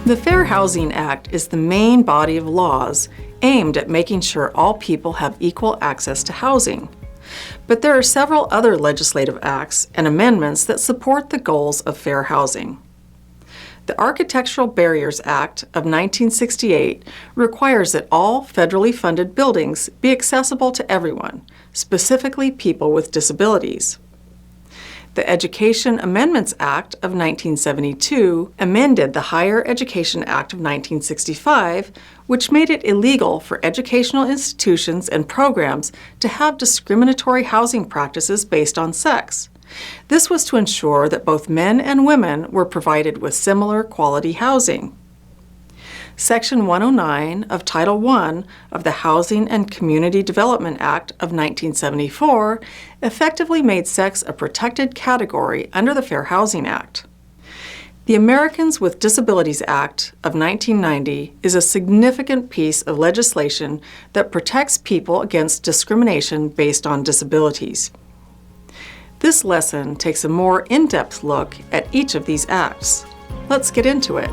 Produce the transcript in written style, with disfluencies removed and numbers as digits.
The Fair Housing Act is the main body of laws aimed at making sure all people have equal access to housing. But there are several other legislative acts and amendments that support the goals of fair housing. The Architectural Barriers Act of 1968 requires that all federally funded buildings be accessible to everyone, specifically people with disabilities. The Education Amendments Act of 1972 amended the Higher Education Act of 1965, which made it illegal for educational institutions and programs to have discriminatory housing practices based on sex. This was to ensure that both men and women were provided with similar quality housing. Section 109 of Title I of the Housing and Community Development Act of 1974 effectively made sex a protected category under the Fair Housing Act. The Americans with Disabilities Act of 1990 is a significant piece of legislation that protects people against discrimination based on disabilities. This lesson takes a more in-depth look at each of these acts. Let's get into it.